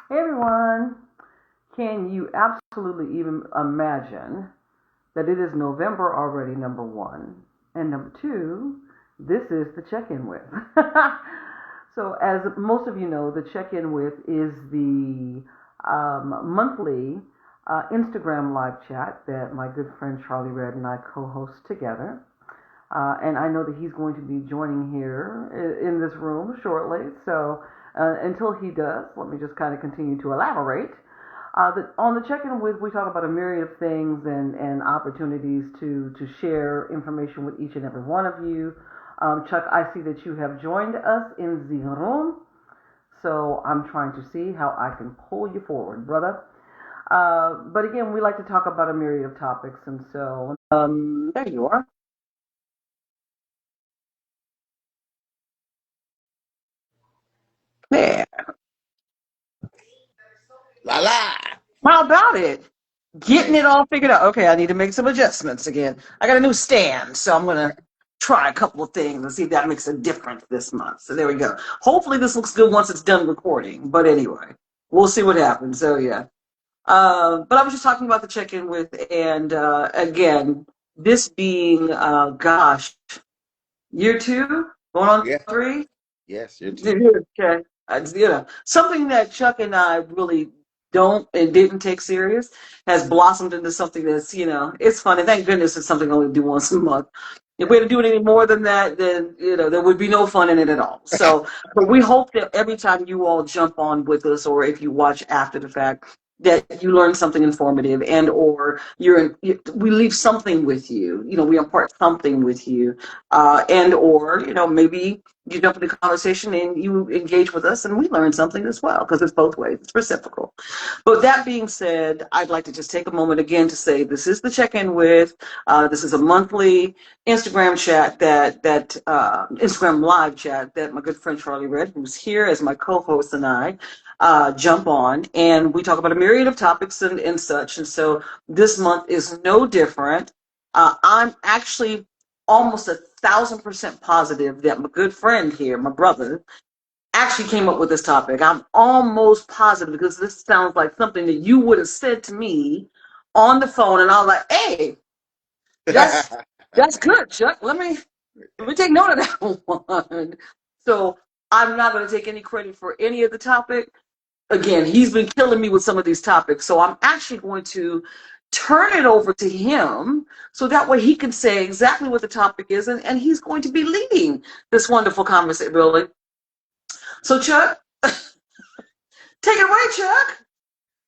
Hey everyone, can you absolutely even imagine that it is November already, number one? And number two, this is the check in with. So, as most of you know, the check in with is the monthly Instagram live chat that my good friend Charlie Red and I co host together. And I know that he's going to be joining here in this room shortly. So until he does, let me just kind of continue to elaborate. On the check-in with, we talk about a myriad of things and opportunities to share information with each and every one of you. Chuck, I see that you have joined us in the room, so I'm trying to see how I can pull you forward, brother. But again, we like to talk about a myriad of topics, and so there you are. There. La la. How about it? Getting Hey, it all figured out. Okay, I need to make some adjustments again. I got a new stand, so I'm gonna try a couple of things and see if that makes a difference this month. So there we go. Hopefully this looks good once it's done recording. But anyway, we'll see what happens. So yeah. But I was just talking about the check-in with, and again, this being, gosh, year two, going on yeah, three. yes, you too. Okay. Something that Chuck and I really don't and didn't take serious has blossomed into something that's, it's fun. And thank goodness it's something I only do once a month. If we had to do it any more than that, then, there would be no fun in it at all. So, but we hope that every time you all jump on with us, or if you watch after the fact, that you learn something informative, and or we leave something with you. We impart something with you, and or maybe you jump into conversation and you engage with us and we learn something as well, because it's both ways, it's reciprocal. But that being said, I'd like to just take a moment again to say this is the check-in with, this is a monthly Instagram chat that Instagram live chat that my good friend Charlie Red, who's here as my co-host, and I jump on, and we talk about a myriad of topics and such. And so this month is no different. I'm actually almost 1,000% positive that my good friend here, my brother, actually came up with this topic. I'm almost positive, because this sounds like something that you would have said to me on the phone, and I was like, "Hey, that's that's good, Chuck. Let me take note of that one." So I'm not going to take any credit for any of the topic. Again, he's been killing me with some of these topics, so I'm actually going to turn it over to him, so that way he can say exactly what the topic is, and he's going to be leading this wonderful conversation, really. So, Chuck, take it away, Chuck.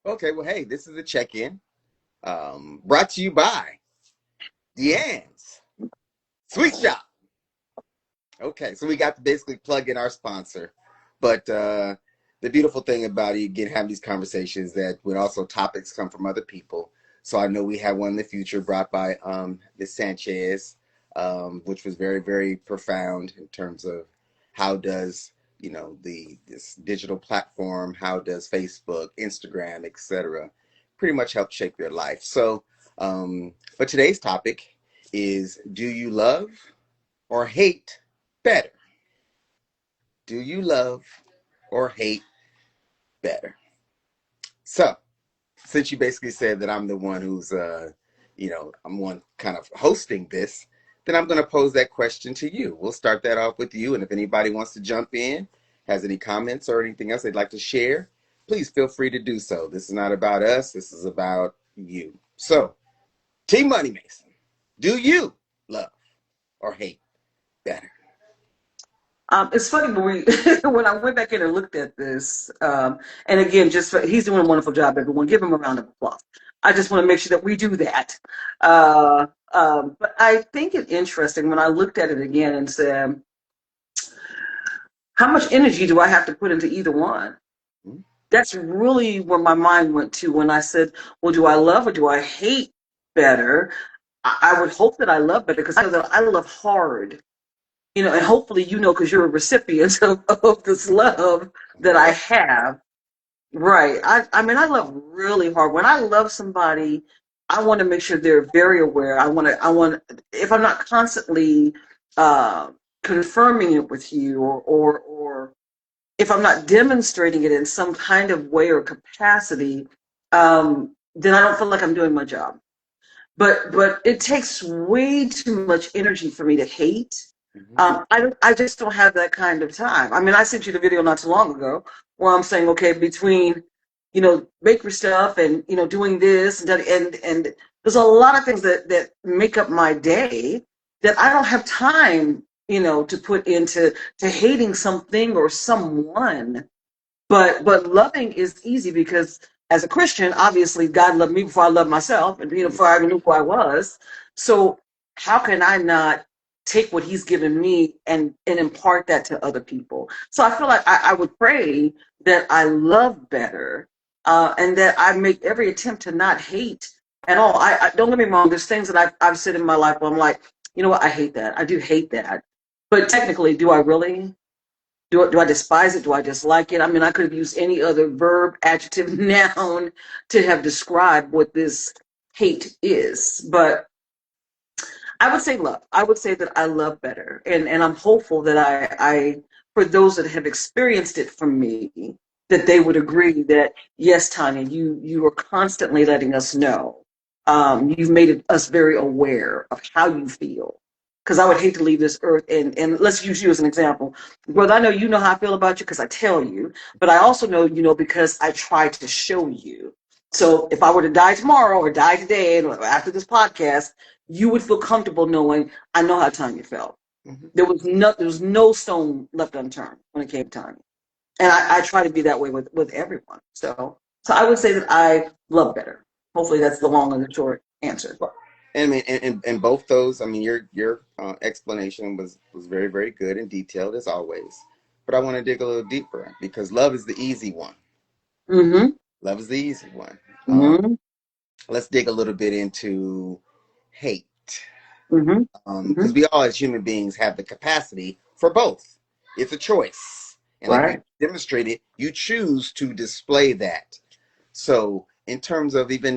Okay, well, hey, this is a check-in, brought to you by Deanne's Sweet Shop. Okay, so we got to basically plug in our sponsor, but the beautiful thing about it, again, having these conversations, that when also topics come from other people. So I know we have one in the future brought by Ms. Sanchez, which was very, very profound in terms of how does this digital platform, how does Facebook, Instagram, etc., pretty much help shape your life. So, but today's topic is: do you love or hate better? Do you love or hate better? So, since you basically said that I'm the one who's, I'm one kind of hosting this, then I'm going to pose that question to you. We'll start that off with you. And if anybody wants to jump in, has any comments or anything else they'd like to share, please feel free to do so. This is not about us, this is about you. So, Team Money Mason, do you love or hate better? It's funny when when I went back in and looked at this, and again, he's doing a wonderful job. Everyone, give him a round of applause. I just want to make sure that we do that. But I think it's interesting when I looked at it again and said, how much energy do I have to put into either one? Hmm? That's really where my mind went to when I said, well, do I love or do I hate better? I would hope that I love better, because I know that I love hard. And hopefully, because you're a recipient of this love that I Yes. have. Right. I mean, I love really hard. When I love somebody, I want to make sure they're very aware. If I'm not constantly uh, confirming it with you, or if I'm not demonstrating it in some kind of way or capacity, then I don't feel like I'm doing my job. But it takes way too much energy for me to hate. I just don't have that kind of time. I mean, I sent you the video not too long ago where I'm saying, okay, between bakery stuff and doing this and there's a lot of things that make up my day that I don't have time to put into to hating something or someone. But loving is easy because as a Christian, obviously God loved me before I loved myself, and before I even knew who I was. So how can I not take what He's given me and impart that to other people? So I feel like I would pray that I love better, and that I make every attempt to not hate at all. I don't get me wrong. There's things that I've said in my life where I'm like, you know what, I hate that. I do hate that. But technically, do I really? Do I despise it? Do I dislike it? I mean, I could have used any other verb, adjective, noun to have described what this hate is. But I would say love. I would say that I love better. And I'm hopeful that I for those that have experienced it from me, that they would agree that, yes, Tanya, you are constantly letting us know. You've made us very aware of how you feel. Because I would hate to leave this earth, and let's use you as an example. Brother, I know you know how I feel about you because I tell you, but I also know you know because I try to show you. So if I were to die tomorrow or die today or after this podcast, you would feel comfortable knowing I know how Tanya felt. There was no stone left unturned when it came to Tanya. And I try to be that way with everyone. So I would say that I love better. Hopefully that's the long and the short answer. And I mean, and both those, I mean, your explanation was very, very good and detailed as always. But I want to dig a little deeper because love is the easy one. Mm-hmm. Love is the easy one. Mm-hmm. Let's dig a little bit into hate. Mm-hmm. Because we all as human beings have the capacity for both. It's a choice. And like Right. you demonstrated, you choose to display that. So in terms of hate,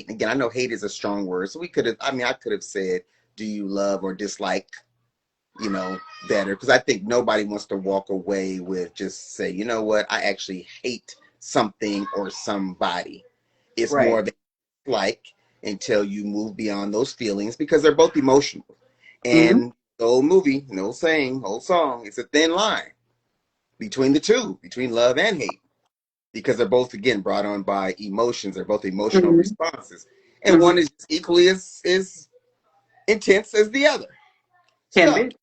and again, I know hate is a strong word. So I could have said, do you love or dislike, better? Because I think nobody wants to walk away with just say, you know what, I actually hate something or somebody. It's Right. more of a like until you move beyond those feelings because they're both emotional. Mm-hmm. And the old movie, the old saying, old song, it's a thin line between the two, between love and hate, because they're both, again, brought on by emotions. They're both emotional Mm-hmm. responses. And Mm-hmm. one is equally as intense as the other. Can So, be.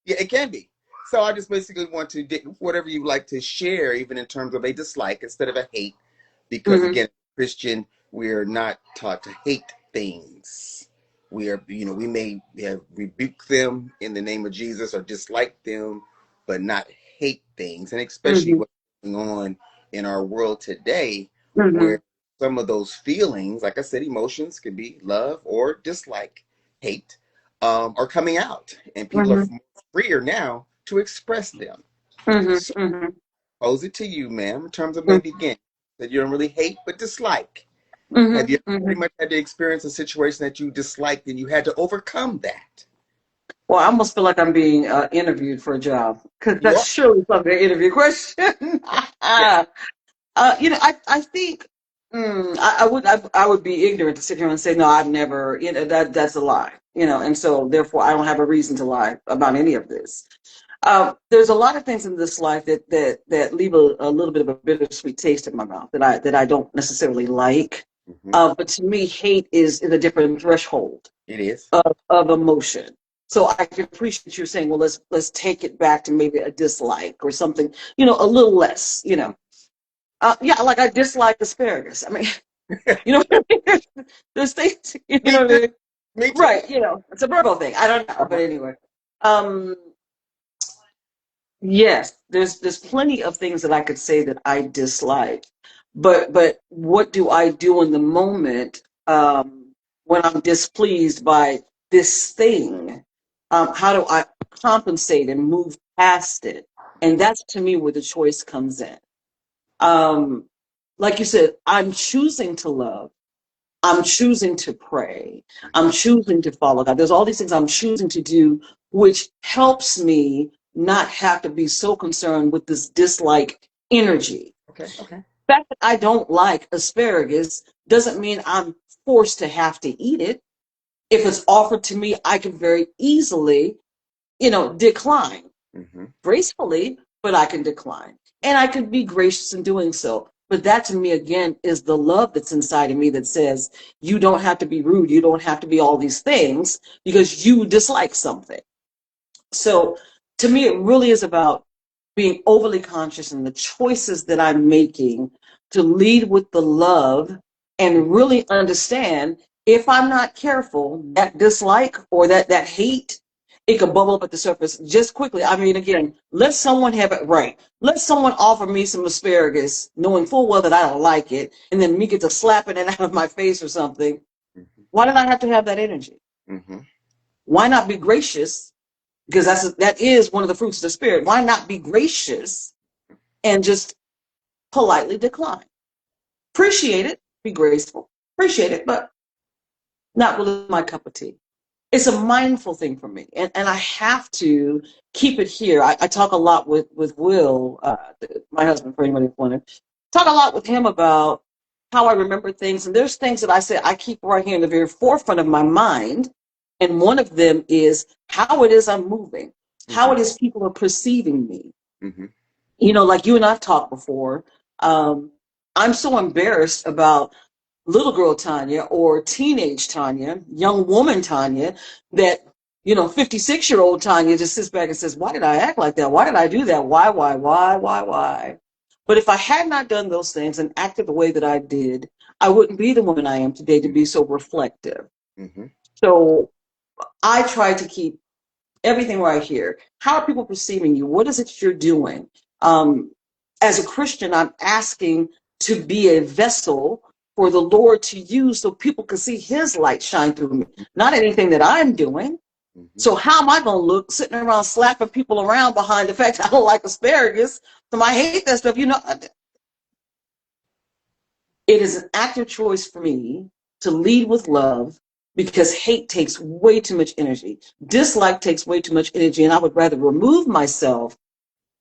yeah, it can be. So I just basically want to whatever you like to share, even in terms of a dislike instead of a hate, because Mm-hmm. again, Christian, we're not taught to hate things. We are, we may have rebuked them in the name of Jesus or dislike them, but not hate things. And especially Mm-hmm. what's going on in our world today, Mm-hmm. where some of those feelings, like I said, emotions can be love or dislike, hate, are coming out, and people are Mm-hmm. freer now to express them. So Mm-hmm. pose it to you, ma'am, in terms of Mm-hmm. maybe again that you don't really hate but dislike. Have you Mm-hmm. pretty much had to experience a situation that you disliked and you had to overcome that? Well, I almost feel like I'm being interviewed for a job because You that's are? surely something an interview question. Yes. I think I would be ignorant to sit here and say no. I've never. That's a lie. And so therefore I don't have a reason to lie about any of this. There's a lot of things in this life that leave a little bit of a bittersweet taste in my mouth that I don't necessarily like. Mm-hmm. But to me, hate is a different threshold It is. of emotion. So I can appreciate you saying, well, let's take it back to maybe a dislike or something, a little less. Yeah, like I dislike asparagus. I mean, what I mean? There's things, Me what I too. mean? Me too. Right, it's a Virgo thing. I don't know, but Uh-huh. anyway. Um, yes, there's plenty of things that I could say that I dislike, but what do I do in the moment when I'm displeased by this thing? How do I compensate and move past it? And that's to me where the choice comes in. Um, like you said, I'm choosing to love. I'm choosing to pray. I'm choosing to follow God. There's all these things I'm choosing to do, which helps me not have to be so concerned with this dislike energy. Okay. Okay. The fact that I don't like asparagus doesn't mean I'm forced to have to eat it. If it's offered to me, I can very easily, decline Mm-hmm. gracefully, but I can decline. And I can be gracious in doing so. But that to me, again, is the love that's inside of me that says, you don't have to be rude. You don't have to be all these things because you dislike something. So to me, it really is about being overly conscious in the choices that I'm making to lead with the love and really understand if I'm not careful, that dislike or that hate, it could bubble up at the surface just quickly. I mean, again, let someone have it right. Let someone offer me some asparagus, knowing full well that I don't like it, and then me get to slapping it out of my face or something. Mm-hmm. Why did I have to have that energy? Mm-hmm. Why not be gracious, because that is one of the fruits of the spirit. Why not be gracious and just politely decline? Appreciate it, be graceful, appreciate it, but not really my cup of tea. It's a mindful thing for me, and I have to keep it here. I talk a lot with Will, my husband, for anybody who wanted. Talk a lot with him about how I remember things, and there's things that I say I keep right here in the very forefront of my mind, and one of them is how it is I'm moving, how Mm-hmm. it is people are perceiving me. Mm-hmm. Like you and I've talked before. Um, I'm so embarrassed about little girl Tanya or teenage Tanya, young woman Tanya, that 56-year-old Tanya just sits back and says, "Why did I act like that? Why did I do that? Why?" But if I had not done those things and acted the way that I did, I wouldn't be the woman I am today to be so reflective. Mm-hmm. So I try to keep everything right here. How are people perceiving you? What is it you're doing? Um, as a Christian, I'm asking to be a vessel for the Lord to use so people can see his light shine through me, not anything that I'm doing. Mm-hmm. So how am I going to look sitting around slapping people around behind the fact I don't like asparagus? So I hate that stuff. It is an active choice for me to lead with love because hate takes way too much energy. Dislike takes way too much energy, and I would rather remove myself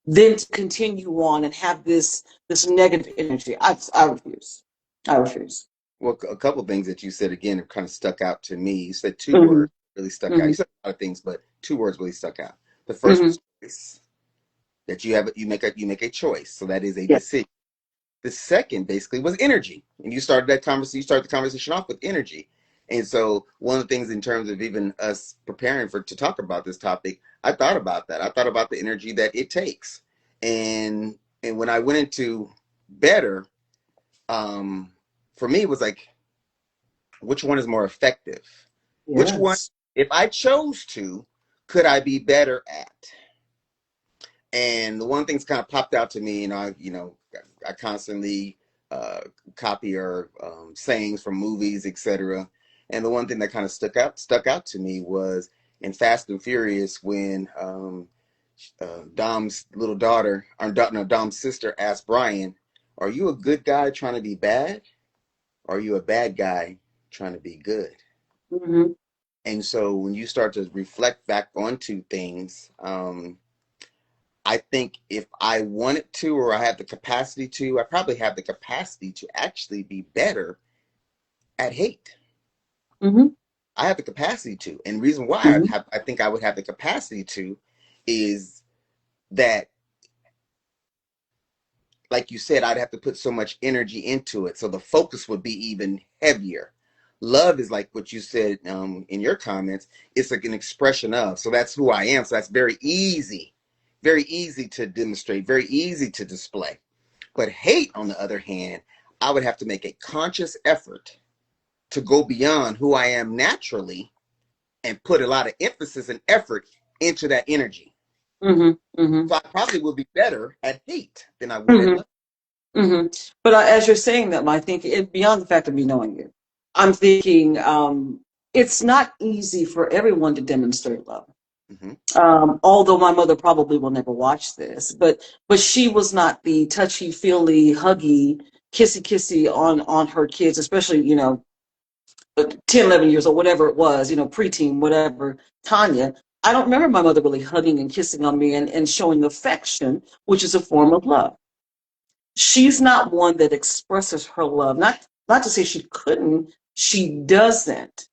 than to continue on and have this negative energy. I refuse. I refuse. Well, a couple of things that you said again have kind of stuck out to me. You said two Mm-hmm, words really stuck out. mm-hmm, You said a lot of things, but two words really stuck out. The first mm-hmm. was choice. That you make a choice. So that is a Yeah. decision. The second basically was energy. And you started the conversation off with energy. And so one of the things in terms of even us preparing to talk about this topic, I thought about that. I thought about the energy that it takes. And when I went into better, um, for me it was like, which one is more effective? Which one, Yes. if I chose to, could I be better at? And the one thing's kind of popped out to me, and I constantly uh, copy or sayings from movies, etc. And the one thing that kind of stuck out to me was in Fast and Furious when Dom's little daughter, or no, Dom's sister, asked Brian, "Are you a good guy trying to be bad? Or are you a bad guy trying to be good?" Mm-hmm, And so when you start to reflect back onto things, I think if I wanted to, or I have the capacity to, I probably have the capacity to actually be better at hate. mm-hmm, I have the capacity to. And the reason why mm-hmm, I think I would have the capacity to is that, like you said, I'd have to put so much energy into it. So the focus would be even heavier. Love is like what you said in your comments. It's like an expression of. So that's who I am. So that's very easy to demonstrate, very easy to display. But hate, on the other hand, I would have to make a conscious effort to go beyond who I am naturally and put a lot of emphasis and effort into that energy. mm-hmm, mm-hmm, So I probably would be better at hate than I would at mm-hmm, love. mm-hmm. But as you're saying that, I think beyond the fact of me knowing you, I'm thinking it's not easy for everyone to demonstrate love. Mm-hmm. Although my mother probably will never watch this, but she was not the touchy feely, huggy, kissy on her kids, especially 10, 11 years old, whatever it was, preteen, whatever. Tanya. I don't remember my mother really hugging and kissing on me and showing affection, which is a form of love. She's not one that expresses her love. Not to say she couldn't, she doesn't.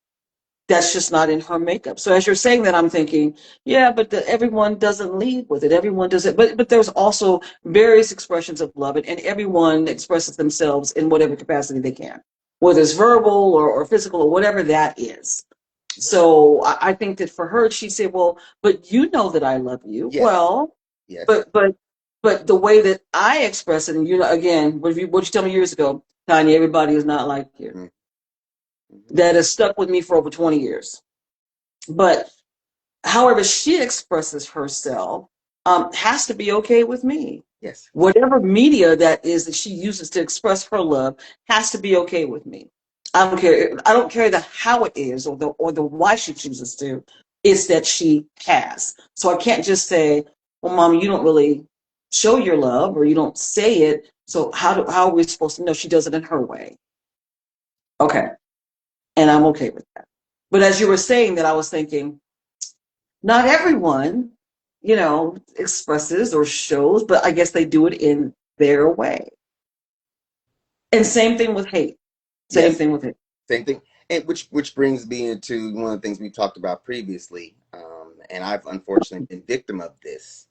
That's just not in her makeup. So as you're saying that, I'm thinking, yeah, but everyone doesn't lead with it. Everyone doesn't. But there's also various expressions of love, and everyone expresses themselves in whatever capacity they can, whether it's verbal or physical or whatever that is. So I think that for her, she said, "Well, but you know that I love you." Yes. Well, Yes. but the way that I express it, and you know, again, what you tell me years ago, Tanya, everybody is not like you. Mm-hmm. That has stuck with me for over 20 years. But however she expresses herself has to be okay with me. Yes. Whatever media that is that she uses to express her love has to be okay with me. I don't care. I don't care the how it is or the why she chooses to. It's that she has. So I can't just say, "Well, Mom, you don't really show your love or you don't say it. So how are we supposed to know?" She does it in her way. Okay, and I'm okay with that. But as you were saying that, I was thinking, not everyone, expresses or shows, but I guess they do it in their way. And same thing with hate. Same Yes. thing with hate. Same thing. And which brings me into one of the things we talked about previously. And I've unfortunately been victim of this.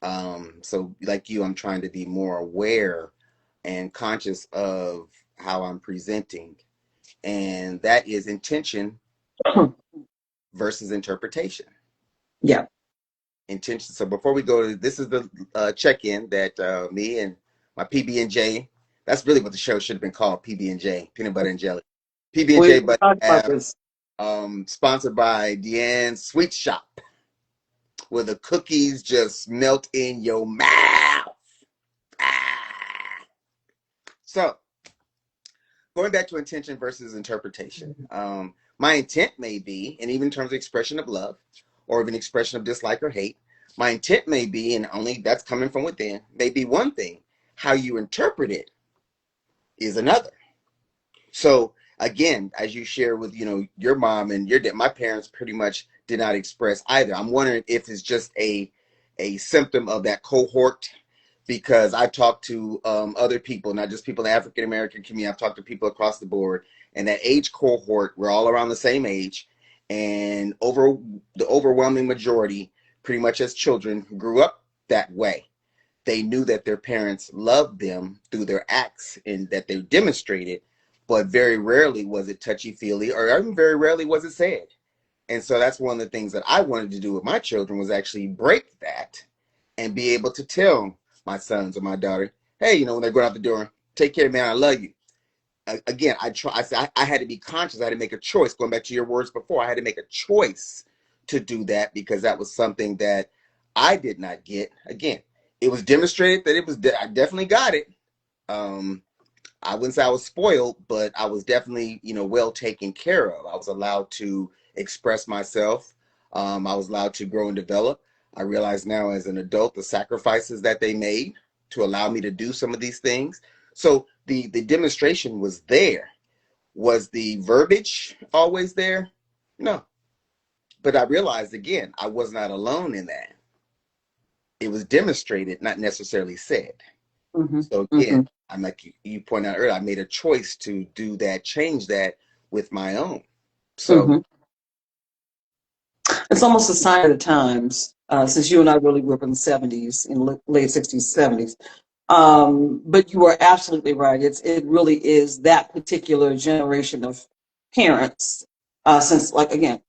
So like you, I'm trying to be more aware and conscious of how I'm presenting. And that is intention versus interpretation. Yeah. Intention. So before we go, this is the check-in that me and my PB&J. That's really what the show should have been called, PB&J, peanut butter and jelly. PB&J, We but talked about have this. sponsored by Deanne's Sweet Shop, where the cookies just melt in your mouth. Ah. So going back to intention versus interpretation, my intent may be, and even in terms of expression of love, or even expression of dislike or hate, my intent may be, and only that's coming from within, may be one thing. How you interpret it is another. So again, as you share with your mom and your dad, my parents pretty much did not express either. I'm wondering if it's just a symptom of that cohort, because I've talked to other people, not just people in the African American community. I've talked to people across the board, and that age cohort, we're all around the same age, and the overwhelming majority, pretty much as children, grew up that way. They knew that their parents loved them through their acts and that they demonstrated, but very rarely was it touchy feely, or even very rarely was it said. And so that's one of the things that I wanted to do with my children, was actually break that and be able to tell my sons or my daughter, hey, when they're going out the door, take care, man, I love you. Again, I had to be conscious. I had to make a choice. Going back to your words before, I had to make a choice to do that, because that was something that I did not get. Again, it was demonstrated that I definitely got it. Um, I wouldn't say I was spoiled, but I was definitely, well taken care of. I was allowed to express myself. I was allowed to grow and develop. I realize now as an adult the sacrifices that they made to allow me to do some of these things. So the demonstration was there. Was the verbiage always there? No. But I realized again, I was not alone in that. It was demonstrated, not necessarily said. Mm-hmm. So again, Mm-hmm. I'm like you pointed out earlier, I made a choice to do that, change that with my own. So Mm-hmm. It's almost a sign of the times, since you and I really grew up in the 70s, in late 60s, 70s. But you are absolutely right. It really is that particular generation of parents. Since, like, again,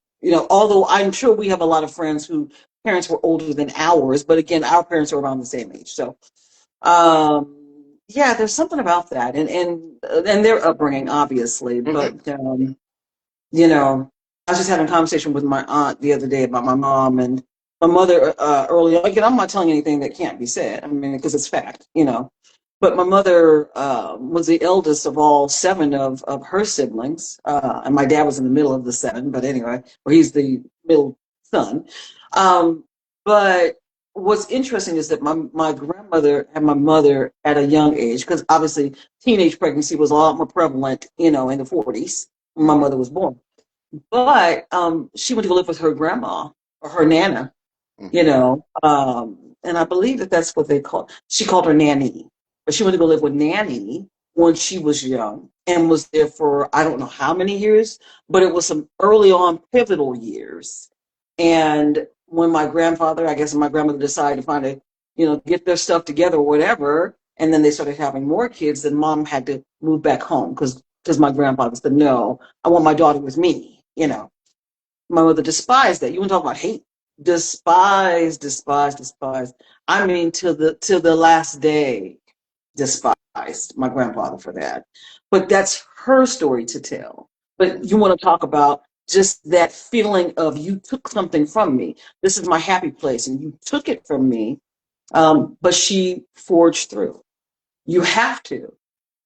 although I'm sure we have a lot of friends who parents were older than ours, but again, our parents are around the same age. So, yeah, there's something about that, and their upbringing, obviously. mhm. But you know, I was just having a conversation with my aunt the other day about my mom and my mother early on. Again, I'm not telling anything that can't be said. I mean, because it's fact. But my mother was the eldest of all seven of her siblings. And my dad was in the middle of the seven, but anyway, or he's the middle son. But what's interesting is that my grandmother had my mother at a young age, because obviously teenage pregnancy was a lot more prevalent, in the 40s when my Mhm. mother was born. But she went to live with her grandma. or her nana, you Mm-hmm. know. And I believe that that's what they call. She called her nanny, but she went to go live with nanny when she was young and was there for I don't know how many years, but it was some early on pivotal years. And when my grandfather, I guess my grandmother decided to find a, get their stuff together or whatever, and then they started having more kids, then mom had to move back home because my grandfather said, no, I want my daughter with me. My mother despised that. You want to talk about hate? Despise, despise, despise. I mean, till the last day, despised my grandfather for that. But that's her story to tell. But you want to talk about just that feeling of you took something from me. This is my happy place, and you took it from me. But she forged through. You have to.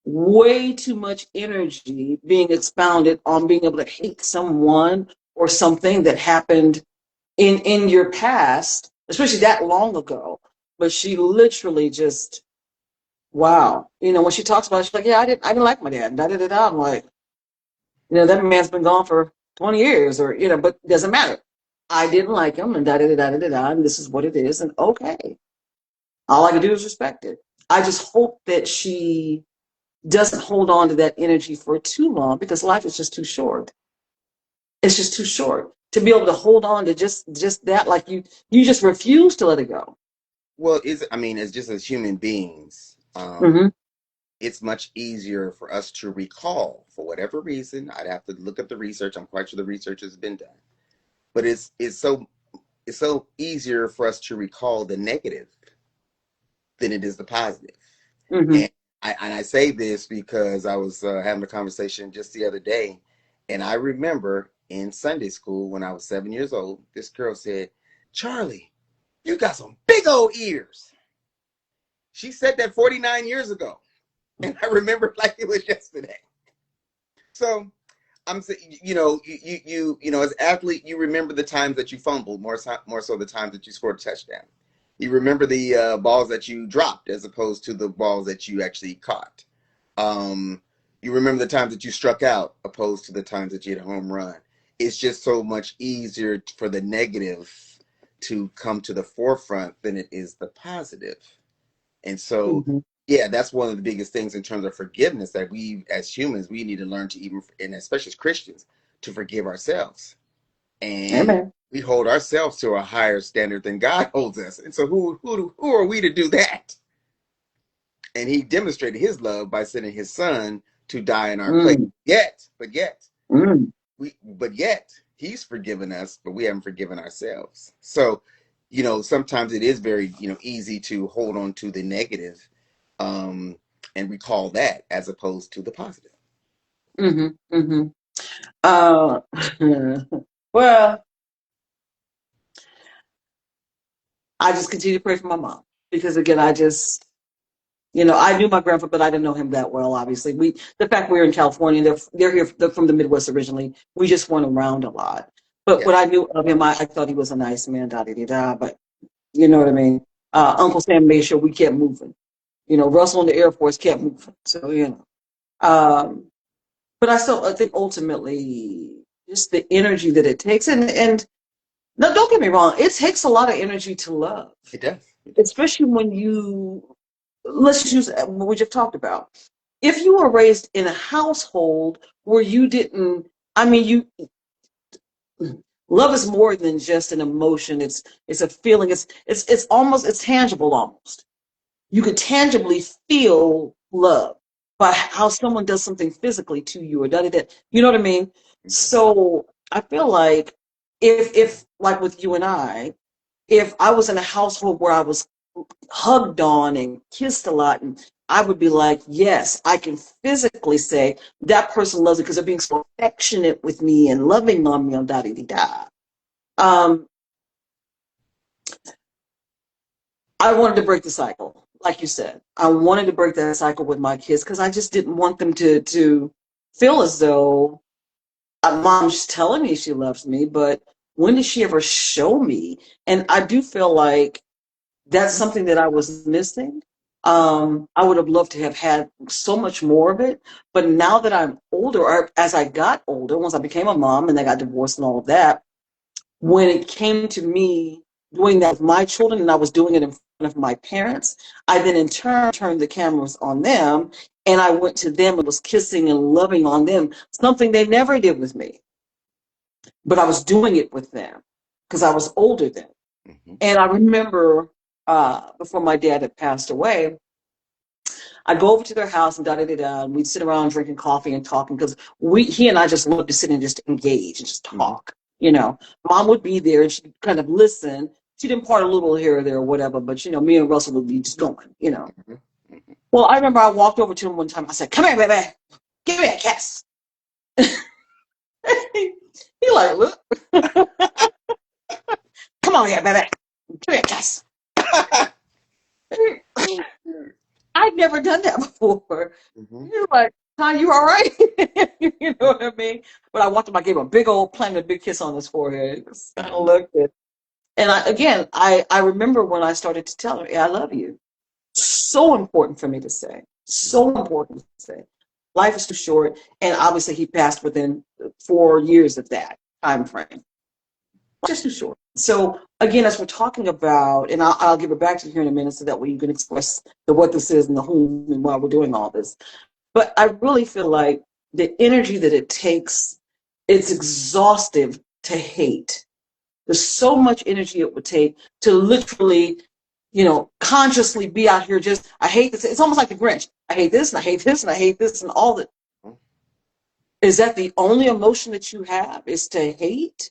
Way too much energy being expounded on being able to hate someone or something that happened in your past, especially that long ago. But she literally just, wow. When she talks about it, she's like, yeah, I didn't like my dad. Da da da da. I'm like, that man's been gone for 20 years, or but it doesn't matter. I didn't like him, and da da da da da da. And this is what it is, and okay. All I can do is respect it. I just hope that she doesn't hold on to that energy for too long because life is just too short. It's just too short to be able to hold on to just that, like you just refuse to let it go. Well, I mean, as just as human beings, Mm-hmm. it's much easier for us to recall for whatever reason. I'd have to look up the research. I'm quite sure the research has been done, but it's so easier for us to recall the negative than it is the positive. Mm-hmm. And I say this because I was having a conversation just the other day, and I remember in Sunday school when I was 7 years old, this girl said, "Charlie, you got some big old ears." She said that 49 years ago, and I remember it like it was yesterday. So I'm saying, as an athlete, you remember the times that you fumbled more so the times that you scored a touchdown. You remember the balls that you dropped as opposed to the balls that you actually caught. Um, you remember the times that you struck out opposed to the times that you hit a home run. It's just so much easier for the negative to come to the forefront than it is the positive. And so, Mm-hmm. yeah, that's one of the biggest things in terms of forgiveness that we, as humans, we need to learn to even, and especially as Christians, to forgive ourselves. And Amen. we hold ourselves to a higher standard than God holds us. And so, who are we to do that? And He demonstrated His love by sending His Son to die in our place. Mm. Mm. But yet, He's forgiven us, but we haven't forgiven ourselves. So, sometimes it is very, easy to hold on to the negative, um, and recall that as opposed to the positive. Mm-hmm. Mm-hmm. Uh, well, I just continue to pray for my mom because again, I knew my grandfather, but I didn't know him that well. Obviously, the fact we're in California, they're here, they're from the Midwest originally. We just weren't around a lot. But Yeah. what I knew of him, I thought he was a nice man, da da da da. But you know what I mean. Uncle Sam made sure we kept moving. Russell and the Air Force kept moving. So um, but I think ultimately just the energy that it takes, and no, don't get me wrong, it takes a lot of energy to love, It does. It does. especially when let's just use what we just talked about. If you were raised in a household where you didn't, I mean, love is more than just an emotion. It's a feeling. It's tangible almost. You could tangibly feel love by how someone does something physically to you or da da da. You know what I mean? Mhm. So I feel like if like with you and I, if I was in a household where I was hugged on and kissed a lot, and I would be like, yes, I can physically say that person loves me because they're being so affectionate with me and loving on me on da da da da. Um, I wanted to break the cycle, like you said. I wanted to break that cycle with my kids because I just didn't want them to feel as though mom's telling me she loves me, but when did she ever show me? And I do feel like that's something that I was missing. I would have loved to have had so much more of it, but now that I'm older, or as I got older, once I became a mom and I got divorced and all of that, when it came to me doing that with my children and I was doing it in front of my parents, I then in turn turned the cameras on them and I went to them and was kissing and loving on them, something they never did with me. But I was doing it with them because I was older then. Mm-hmm. And I remember before my dad had passed away, I'd go over to their house and da da da da, and we'd sit around drinking coffee and talking because he and I just loved to sit and just engage and just talk. You know, mom would be there and she'd kind of listen. She'd impart a little here or there or whatever, but me and Russell would be just going. Mm-hmm. Well, I remember I walked over to him one time. I said, "Come here, baby, give me a kiss." He like, look, come on here, baby, give me a kiss. I'd never done that before. Mm-hmm. You're like, "Huh, you all right?" You know what I mean? But I walked him, I gave him a big old planted a big kiss on his forehead. I looked at, and I remember when I started to tell her, "Yeah, I love you." So important for me to say. So important to say. Life is too short, and obviously he passed within 4 years of that time frame. Just too short. So again, as we're talking about, and I'll give it back to you here in a minute, so that way you can express the what this is and the whom and why we're doing all this. But I really feel like the energy that it takes, it's exhaustive to hate. There's so much energy it would take to literally, consciously be out here just, I hate this. It's almost like the Grinch. I hate this and I hate this and I hate this and all that. Is that the only emotion that you have is to hate?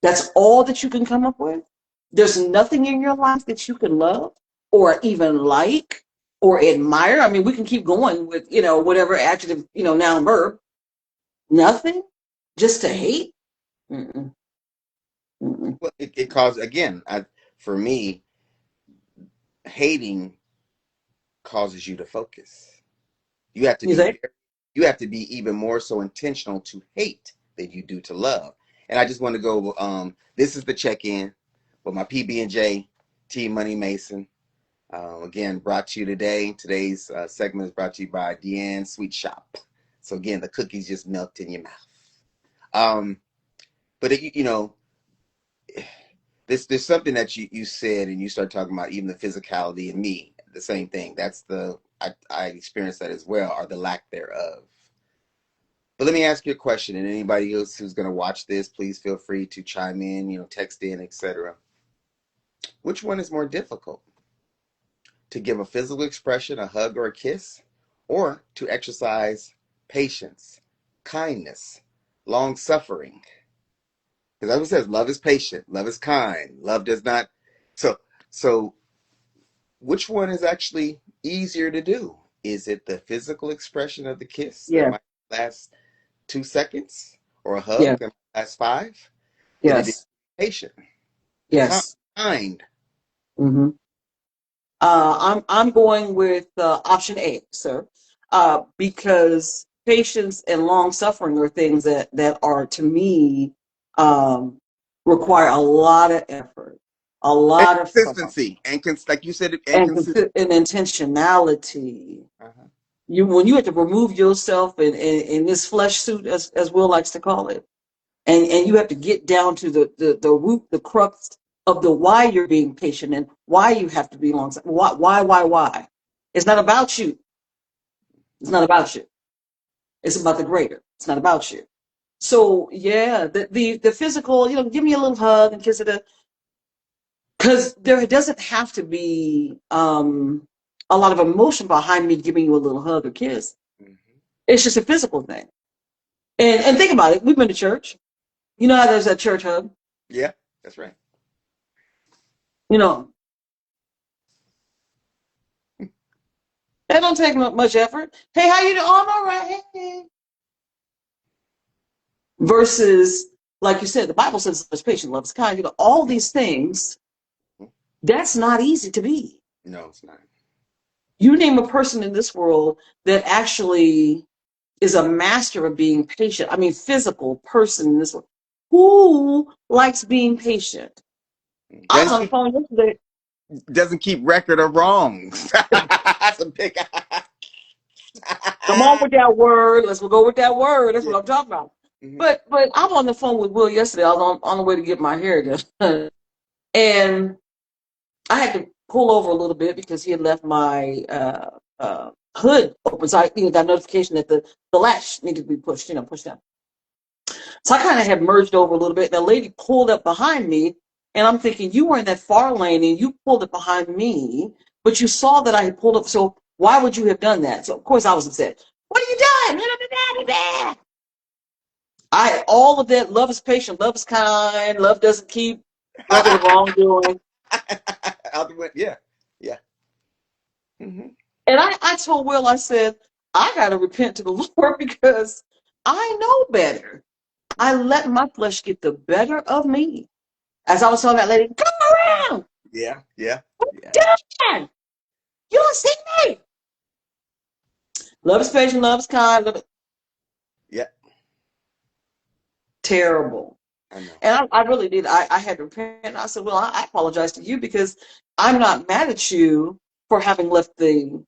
That's all that you can come up with? There's nothing in your life that you can love or even like or admire? I mean, we can keep going with, whatever adjective, noun, verb. Nothing? Just to hate? Mm-mm, mm-mm. Well, it causes, again, for me, hating causes you to focus. You have to You be think? very, you have to be even more so intentional to hate than you do to love. And I just want to go. This is the check-in with my PB&J T Money Mason. Again, brought to you today. Today's segment is brought to you by Deanne Sweet Shop. So again, the cookies just melt in your mouth. But there's something that you said, and you start talking about even the physicality in me. The same thing. That's I experienced that as well, or the lack thereof. But let me ask you a question, and anybody else who's going to watch this, please feel free to chime in, text in, etc. Which one is more difficult? To give a physical expression, a hug or a kiss, or to exercise patience, kindness, long suffering? Because that's what it says, love is patient, love is kind, love does not. So which one is actually easier to do? Is it the physical expression of the kiss that Yeah, might last 2 seconds, or a yeah, hug that might last five? Than it is yes, patient, yes. kind. hmm I'm going with option A, sir, because patience and long suffering are things that are to me um, require a lot of effort, a And lot of thought, consistency, like you said, and consistency. and intentionality. Uh-huh. When you have to remove yourself in this flesh suit, as Will likes to call it, and you have to get down to the root, the crux of the why you're being patient and why you have to be long. Why? It's not about you. It's not about you. It's about the greater. It's not about you. So yeah, the physical, give me a little hug and kiss it, because there doesn't have to be a lot of emotion behind me giving you a little hug or kiss. Mm-hmm. It's just a physical thing. And think about it. We've been to church. You know how there's that church hug. Yeah, that's right. You know, that don't take much effort. Hey, how you doing? Oh, I'm all right. Hey. Versus, like you said, the Bible says it's patient, love is kind. All these things, that's not easy to be. No, it's not. You name a person in this world that actually is a master of being patient. I mean, physical person in this world. Who likes being patient? I was Doesn't on the keep, phone yesterday. doesn't keep record of wrongs. That's a big. Come on with that word. Let's go with that word. That's Yeah. what I'm talking about. Hmm. But I'm on the phone with Will yesterday. I was on the way to get my hair done, and I had to pull over a little bit because he had left my hood open. So I got notification that the latch needed to be pushed, pushed down. So I kind of had merged over a little bit. And the lady pulled up behind me, and I'm thinking, you were in that far lane and you pulled up behind me, but you saw that I had pulled up. So why would you have done that? So of course I was upset. What are you doing? I all of that. Love is patient. Love is kind. Love doesn't keep record of wrongdoing. Yeah, yeah. Hmm. And I told Will, I said, I got to repent to the Lord because I know better. I let my flesh get the better of me. As I was telling that lady, come around, Yeah, yeah, yeah, done. You don't see me. Love is patient, love is kind. yeah. Terrible. I know. And I really did. I had to repent. I said, well, I apologize to you because I'm not mad at you for having left the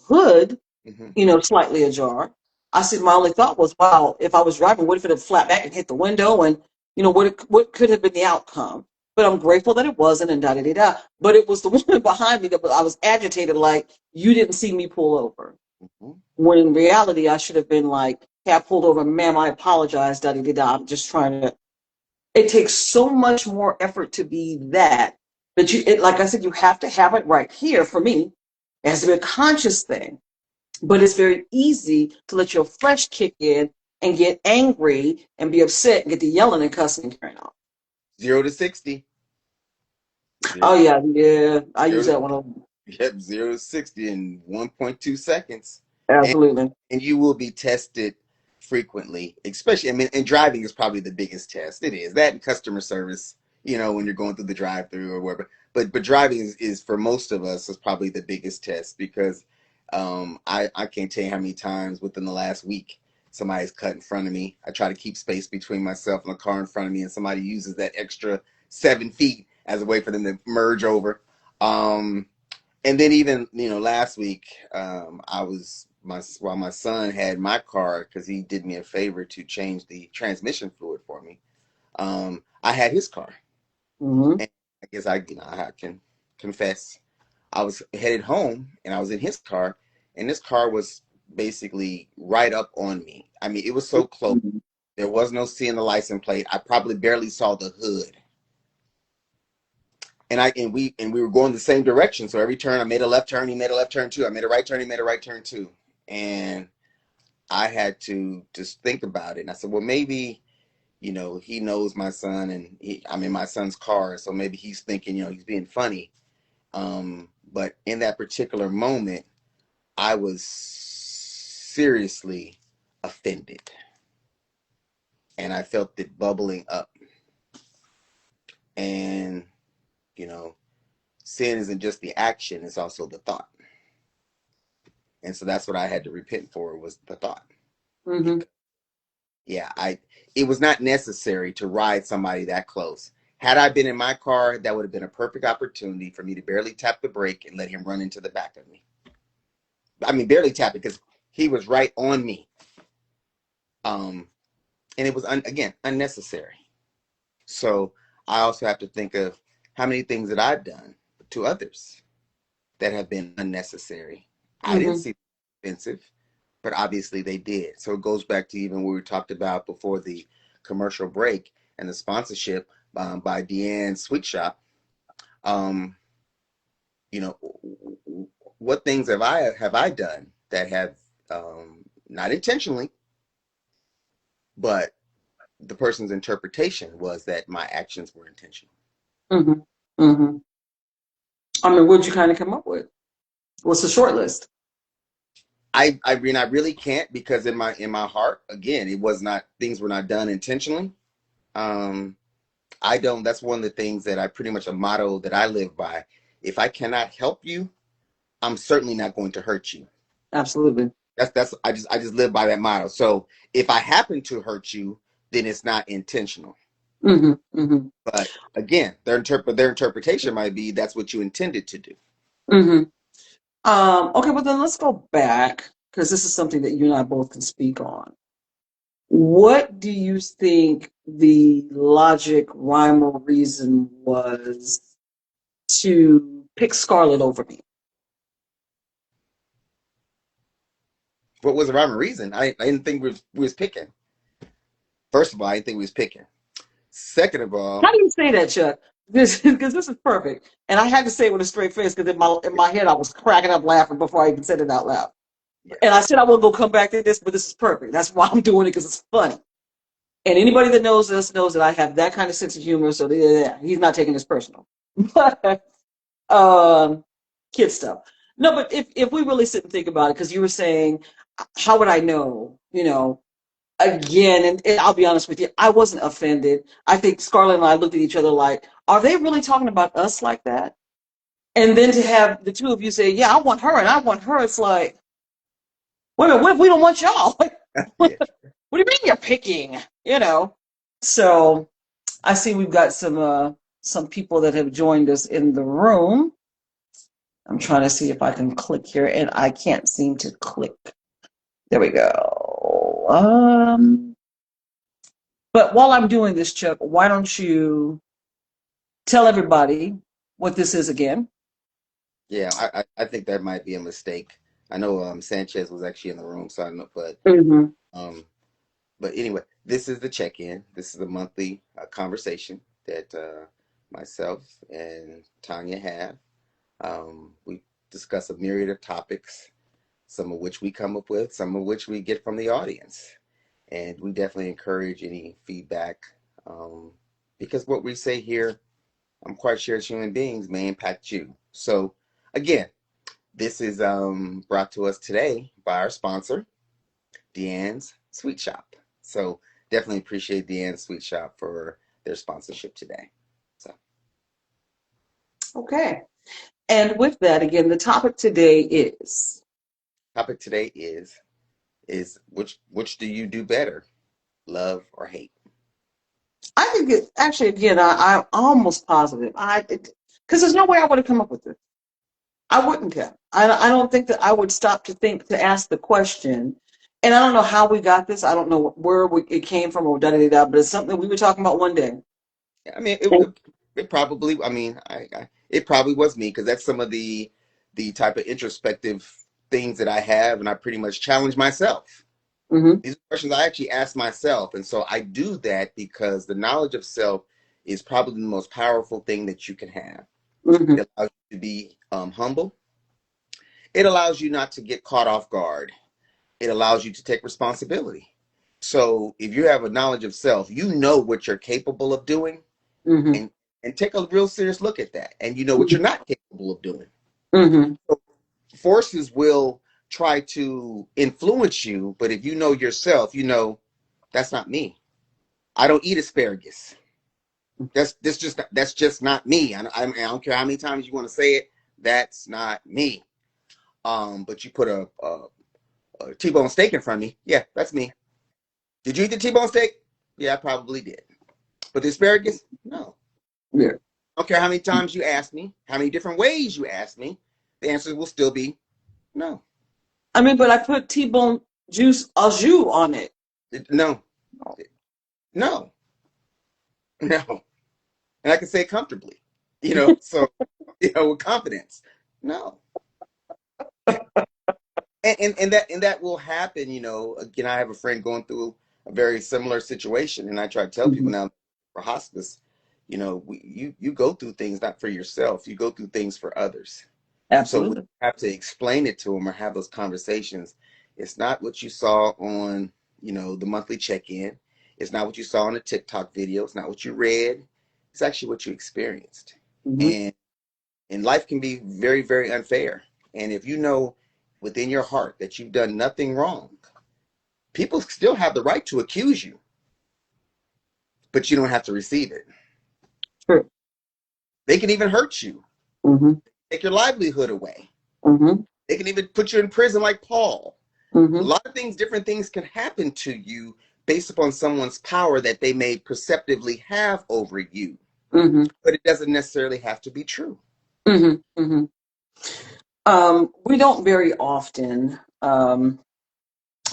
hood Hmm. slightly ajar. I said my only thought was, wow, if I was driving, what if it had flat back and hit the window, and what could have been the outcome? But I'm grateful that it wasn't, and da da da da. But it was the woman behind me that I was agitated, like you didn't see me pull over. Hmm. When in reality, I should have been like, hey, I pulled over, ma'am, I apologize, da da da da. I'm just trying to. It takes so much more effort to be that. But like I said, you have to have it right here for me. It has to be a conscious thing, but it's very easy to let your flesh kick in and get angry and be upset and get the yelling and cussing and carrying on. 0 to 60. Oh Zero, yeah, yeah. I zero use to, that one. yep, 0 to 60 in 1.2 seconds. And Absolutely. and you will be tested frequently, especially, I mean, and driving is probably the biggest test. It is that and customer service, when you're going through the drive-through or whatever. But driving is for most of us is probably the biggest test because I can't tell you how many times within the last week somebody's cut in front of me. I try to keep space between myself and the car in front of me, and somebody uses that extra 7 feet as a way for them to merge over. Um, and then even last week, I was while my son had my car because he did me a favor to change the transmission fluid for me. I had his car, Hmm. and I guess I can confess I was headed home and I was in his car, and this car was basically right up on me. I mean, it was so close. There was no seeing the license plate. I probably barely saw the hood. And we were going the same direction. So every turn I made a left turn, he made a left turn too. I made a right turn, he made a right turn too. And I had to just think about it. And I said, well, maybe, he knows my son and I'm in my son's car. So maybe he's thinking, he's being funny. But in that particular moment, I was seriously offended. And I felt it bubbling up. And, you know, sin isn't just the action, it's also the thought. And so that's what I had to repent for was the thought. Hmm. Because, yeah, it was not necessary to ride somebody that close. Had I been in my car, that would have been a perfect opportunity for me to barely tap the brake and let him run into the back of me. I mean, barely tap it because he was right on me. Um, and it was again unnecessary. So I also have to think of how many things that I've done to others that have been unnecessary. I didn't Hmm. see offensive, but obviously they did. So it goes back to even what we talked about before the commercial break and the sponsorship by Deanne Sweet Shop. Um, you know, what things have I done that have not intentionally, but the person's interpretation was that my actions were intentional. Hmm. Hmm. I mean, what'd you kind of come up with? What's the short list? I mean I really can't because in my heart again it was not things were not done intentionally. Um, I don't. That's one of the things that I pretty much a motto that I live by. If I cannot help you, I'm certainly not going to hurt you. Absolutely. That's I just live by that motto. So if I happen to hurt you, then it's not intentional. Hmm. Hmm. But again, their interpretation might be that's what you intended to do. Hmm. Okay, well then let's go back because this is something that you and I both can speak on. What do you think the logic, rhyme, or reason was to pick Scarlett over me? What was the rhyme and reason? I didn't think we was picking. First of all, I didn't think we was picking. Second of How all, do you say that, Chuck? Because this is perfect, and I had to say it with a straight face because in my head I was cracking up laughing before I even said it out loud. And I yes, said I won't go come back to this, but this is perfect. That's why I'm doing it because it's funny. And anybody that knows us knows that I have that kind of sense of humor. So yeah, he's not taking this personal. But kid stuff. No, but if we really sit and think about it, because you were saying, how would I know? Again, and I'll be honest with you, I wasn't offended. I think Scarlett and I looked at each other like, are they really talking about us like that? And then to have the two of you say, yeah, I want her and I want her, it's like, wait a minute, what if we don't want y'all? yeah. What do you mean you're picking? You know. So I see we've got some people that have joined us in the room. I'm trying to see if I can click here, and I can't seem to click. There we go. But while I'm doing this, Chuck, why don't you tell everybody what this is again? Yeah, I think that might be a mistake. I know Sanchez was actually in the room, so I know, Mm-hmm. um, but anyway, this is the check-in. This is a monthly conversation that myself and Tanya have. We discuss a myriad of topics, some of which we come up with, some of which we get from the audience, and we definitely encourage any feedback um, because what we say here, I'm quite sure as human beings, may impact you. So, again. This is brought to us today by our sponsor, Deanne's Sweet Shop. So definitely appreciate Deanne's Sweet Shop for their sponsorship today. So Okay. And with that, again, the topic today is topic today is which do you do better, love or hate? I think it actually again I'm almost positive. Because there's no way I would have come up with this. I wouldn't have. I don't think that I would stop to think to ask the question. And I don't know how we got this. I don't know where it came from or da da da da. But it's something we were talking about one day. I mean, it probably. I mean, it probably was me because that's some of the type of introspective things that I have, and I pretty much challenge myself. Mm-hmm. These are questions I actually ask myself. And so I do that because the knowledge of self is probably the most powerful thing that you can have. Mm-hmm. It allows you to be humble. It allows you not to get caught off guard. It allows you to take responsibility. So if you have a knowledge of self, you know what you're capable of doing Mm-hmm. and, and take a real serious look at that. And you know what you're not capable of doing. Mm-hmm. So forces will try to influence you, but if you know yourself, you know that's not me. I don't eat asparagus. That's just not me. I don't care how many times you want to say it. That's not me. But you put a T-bone steak in front of me. Yeah, that's me. Did you eat the T-bone steak? Yeah, I probably did. But the asparagus? No. Yeah. I don't care how many times you ask me, how many different ways you ask me. The answer will still be no. I mean, but I put T-bone juice au jus on it. No. No. No. And I can say it comfortably. So with confidence. No. And that will happen. Again, I have a friend going through a very similar situation, and I try to tell people Mm-hmm. now for hospice, you go through things not for yourself, you go through things for others. So we Absolutely. have to explain it to them or have those conversations. It's not what you saw on the monthly check-in. It's not what you saw on the TikTok video. It's not what you read. It's actually what you experienced. Mm-hmm. And life can be very, very unfair. And if you know within your heart that you've done nothing wrong, people still have the right to accuse you, but you don't have to receive it. True. They can even hurt you, Mm-hmm. take your livelihood away. Mm-hmm. They can even put you in prison like Paul. A Mm-hmm. lot of things, different things can happen to you based upon someone's power that they may perceptively have over you, Mm-hmm. but it doesn't necessarily have to be true. Mm-hmm. Mm-hmm. We don't very often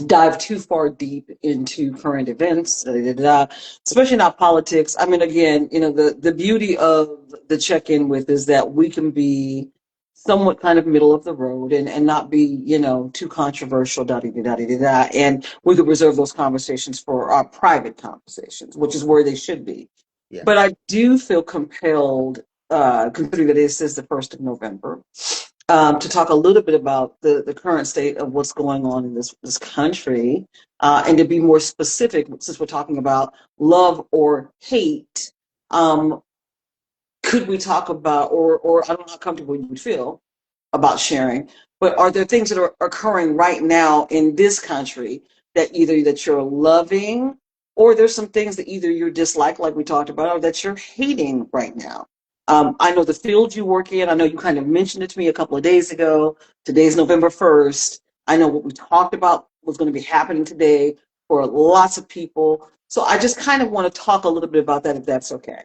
dive too far deep into current events, especially not politics. I mean, again, the beauty of the check-in with is that we can be somewhat kind of middle of the road and not be, too controversial, da da da da da da. And we could reserve those conversations for our private conversations, which is where they should be. Yeah. But I do feel compelled, considering that this is the 1st of November, to talk a little bit about the current state of what's going on in this country, and to be more specific, since we're talking about love or hate, um, could we talk about, or I don't know how comfortable you would feel about sharing, but are there things that are occurring right now in this country that either that you're loving, or there's some things that either you dislike, like we talked about, or that you're hating right now? I know the field you work in. I know you kind of mentioned it to me a couple of days ago. Today's November 1st. I know what we talked about was going to be happening today for lots of people. So I just kind of want to talk a little bit about that, if that's okay.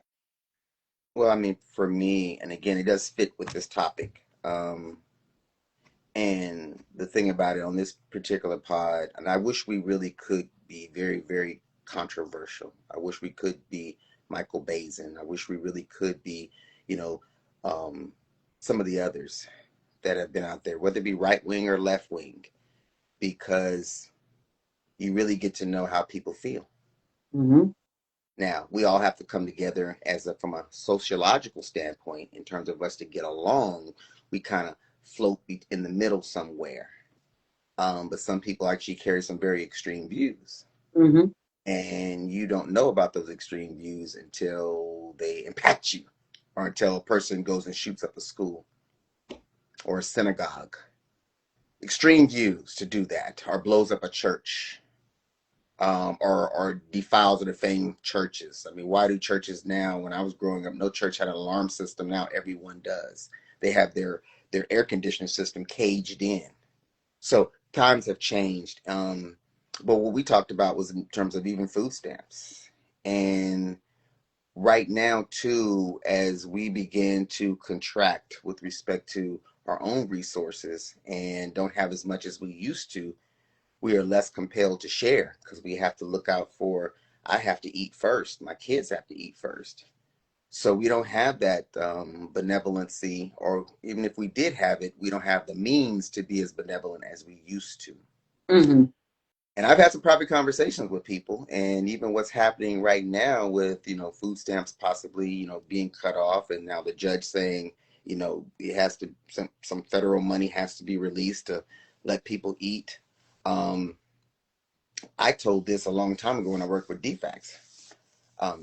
Well, I mean, for me, and again, it does fit with this topic. And the thing about it on this particular pod, and I wish we really could be very, very controversial. I wish we could be Michael Bazin. I wish we really could be, you know, um, some of the others that have been out there, whether it be right wing or left wing, because you really get to know how people feel. Mm-hmm. Now, we all have to come together from a sociological standpoint in terms of us to get along. We kind of float in the middle somewhere. But some people actually carry some very extreme views. Mm-hmm. And you don't know about those extreme views until they impact you, or until a person goes and shoots up a school or a synagogue. Extreme views to do that, or blows up a church, or defiles or defames churches. I mean, why do churches now? When I was growing up, no church had an alarm system. Now everyone does. They have their air conditioning system caged in. So times have changed. But what we talked about was in terms of even food stamps. And right now, too, as we begin to contract with respect to our own resources and don't have as much as we used to, we are less compelled to share because we have to look out for, I have to eat first. My kids have to eat first. So we don't have that benevolency, or even if we did have it, we don't have the means to be as benevolent as we used to. Mm-hmm. And I've had some private conversations with people, and even what's happening right now with, food stamps possibly, being cut off, and now the judge saying, it has to, some federal money has to be released to let people eat. Um, I told this a long time ago when I worked with DFACS,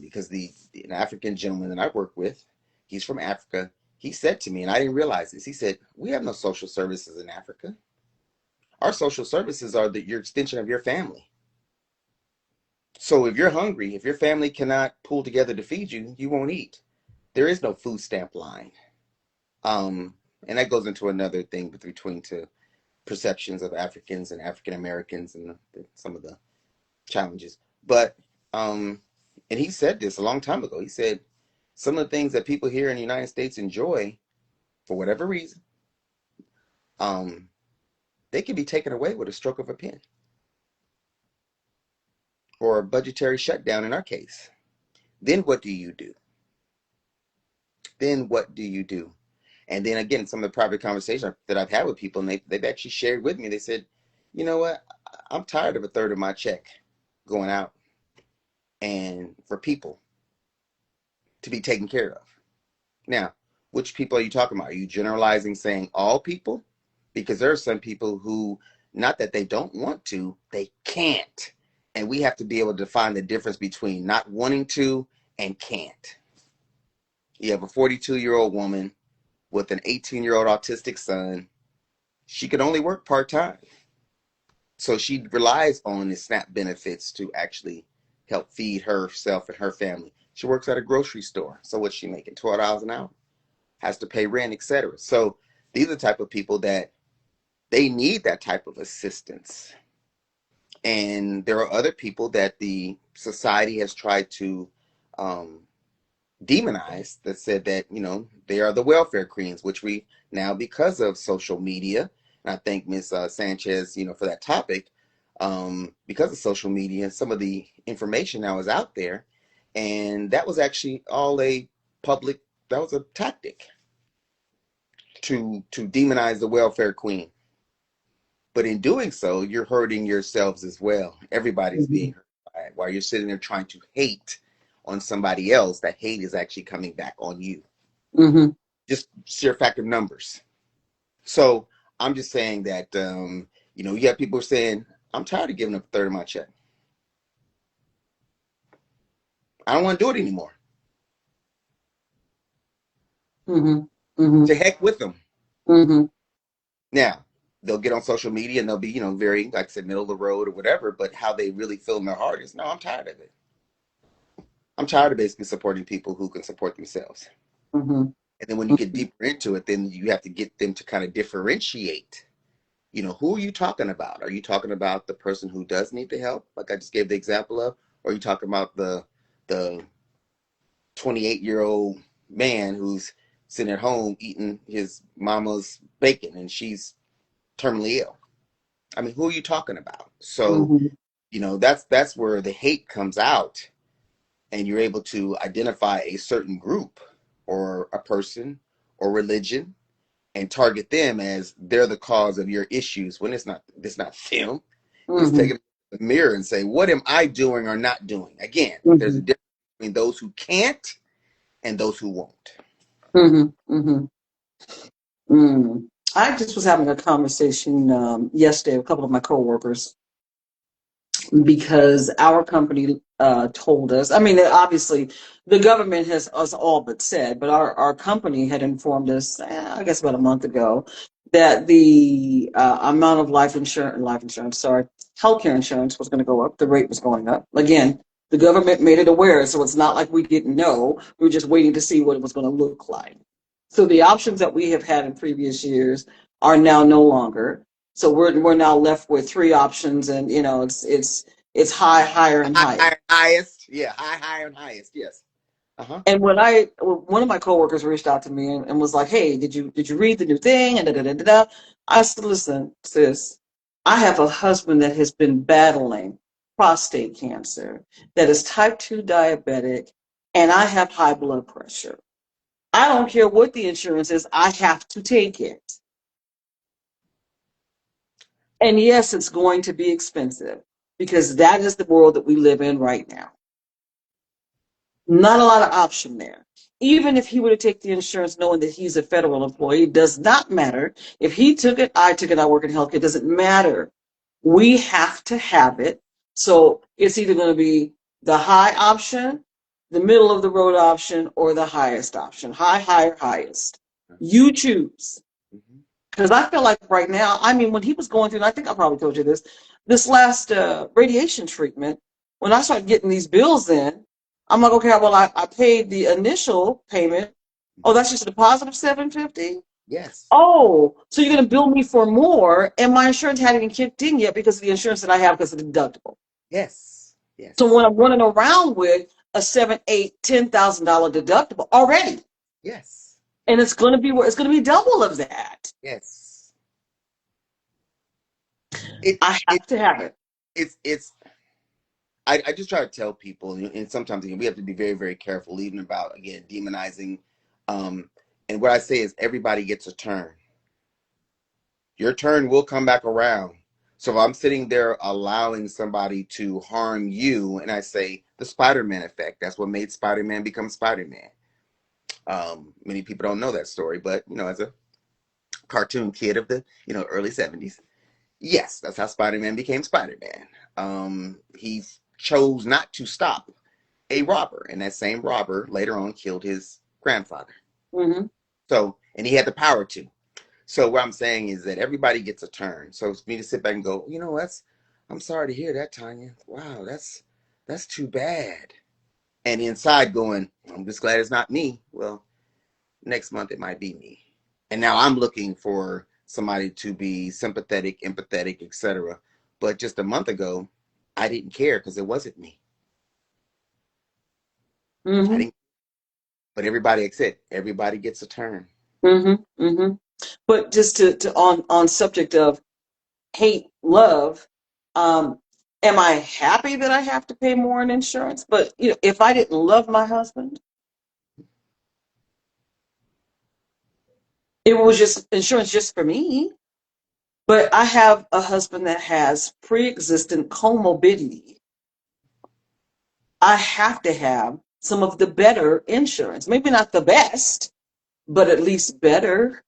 because an African gentleman that I work with, he's from Africa. He said to me, and I didn't realize this. He said, "We have no social services in Africa. Our social services are your extension of your family. So if you're hungry, if your family cannot pull together to feed you, you won't eat. There is no food stamp line." Um, and that goes into another thing between two perceptions of Africans and African Americans and some of the challenges. But and he said this a long time ago. He said some of the things that people here in the United States enjoy, for whatever reason, um, they can be taken away with a stroke of a pen, or a budgetary shutdown in our case. Then what do you do? Then what do you do? And then again, some of the private conversations that I've had with people, and they've actually shared with me, they said, you know what? I'm tired of a third of my check going out and for people to be taken care of. Now, which people are you talking about? Are you generalizing, saying all people? Because there are some people who, not that they don't want to, they can't. And we have to be able to define the difference between not wanting to and can't. You have a 42-year-old woman with an 18-year-old autistic son. She can only work part-time. So she relies on the SNAP benefits to actually help feed herself and her family. She works at a grocery store. So what's she making? $12 an hour. Has to pay rent, etc. So these are the type of people that they need that type of assistance. And there are other people that the society has tried to um, demonize, that said that, they are the welfare queens, which we now, because of social media, and I thank Ms. Sanchez, for that topic, because of social media and some of the information that was out there. And that was actually all a public, that was a tactic to demonize the welfare queen. But in doing so, you're hurting yourselves as well. Everybody's being hurt by it. While you're sitting there trying to hate on somebody else, that hate is actually coming back on you. Mm-hmm. Just sheer fact of numbers. So I'm just saying that, you have people saying, I'm tired of giving up a third of my check. I don't want to do it anymore. Mm-hmm. Mm-hmm. To heck with them. Mm-hmm. Now, they'll get on social media and they'll be, very, like I said, middle of the road or whatever, but how they really feel in their heart is, no, I'm tired of it. I'm tired of basically supporting people who can support themselves. Mm-hmm. And then when you get deeper into it, then you have to get them to kind of differentiate. Who are you talking about? Are you talking about the person who does need the help, like I just gave the example of? Or are you talking about the 28-year-old man who's sitting at home eating his mama's bacon and she's terminally ill? I mean, who are you talking about? So, Mm-hmm. that's where the hate comes out, and you're able to identify a certain group or a person or religion and target them as they're the cause of your issues when it's not them. It's Mm-hmm. taking the mirror and say, what am I doing or not doing? Again, there's a Mm-hmm. difference between those who can't and those who won't. Mm-hmm. Mm-hmm. Mm. I just was having a conversation yesterday with a couple of my coworkers because our company told us. I mean, obviously, the government has us all but said, but our company had informed us, I guess about a month ago, that the amount of healthcare insurance was going to go up. The rate was going up. Again, the government made it aware, so it's not like we didn't know. We were just waiting to see what it was going to look like. So the options that we have had in previous years are now no longer. So we're now left with three options, and it's high, higher, and High, higher. high, highest. Yeah, high, higher, and highest. Yes. Uh-huh. And one of my coworkers reached out to me and was like, "Hey, did you read the new thing?" And da da da da da. I said, "Listen, sis, I have a husband that has been battling prostate cancer, that is type 2 diabetic, and I have high blood pressure. I don't care what the insurance is, I have to take it. And yes, it's going to be expensive because that is the world that we live in right now. Not a lot of option there. Even if he were to take the insurance knowing that he's a federal employee, it does not matter. If he took it, I took it, I work in healthcare, it doesn't matter. We have to have it. So it's either going to be the high option, the middle of the road option, or the highest option. High, higher, highest. You choose. Mm-hmm. Because I feel like right now, I mean, when he was going through, and I think I probably told you this last radiation treatment, when I started getting these bills in, I'm like, okay, well, I paid the initial payment. Oh, that's just a deposit of $750. Yes. Oh, so you're going to bill me for more, and my insurance hadn't even kicked in yet because of the insurance that I have because of the deductible. Yes. So Yes. when I'm running around with a seven, eight, $10,000 deductible already, Yes. and it's going to be double of that. Yes. It I it have to have it. it's I just try to tell people, and sometimes we have to be very, very careful, even about, again, demonizing. Um, and what I say is everybody gets a turn. Your turn will come back around. So if I'm sitting there allowing somebody to harm you, and I say the Spider-Man effect, that's what made Spider-Man become Spider-Man. Many people don't know that story, but as a cartoon kid of the early 70s, yes, that's how Spider-Man became Spider-Man. He chose not to stop a robber, and that same robber later on killed his grandfather. Mm-hmm. So, and he had the power to. So what I'm saying is that everybody gets a turn. So for me to sit back and go, I'm sorry to hear that, Tanya. Wow, that's too bad. And inside going, I'm just glad it's not me. Well, next month it might be me. And now I'm looking for somebody to be sympathetic, empathetic, etc. But just a month ago, I didn't care because it wasn't me. I Mm-hmm. didn't. But everybody gets a turn. Mm-hmm. Mm-hmm. But just to on subject of hate, love. Um, am I happy that I have to pay more in insurance? But if I didn't love my husband, it was just insurance just for me. But I have a husband that has pre-existing comorbidity. I have to have some of the better insurance. Maybe not the best, but at least better.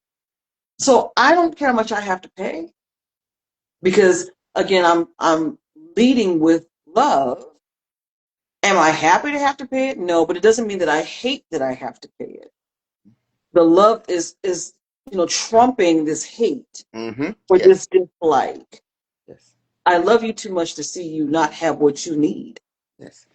So I don't care how much I have to pay because again, I'm leading with love. Am I happy to have to pay it? No, but it doesn't mean that I hate that I have to pay it. The love is trumping this hate or Yes. this dislike. Yes. I love you too much to see you not have what you need. Yes.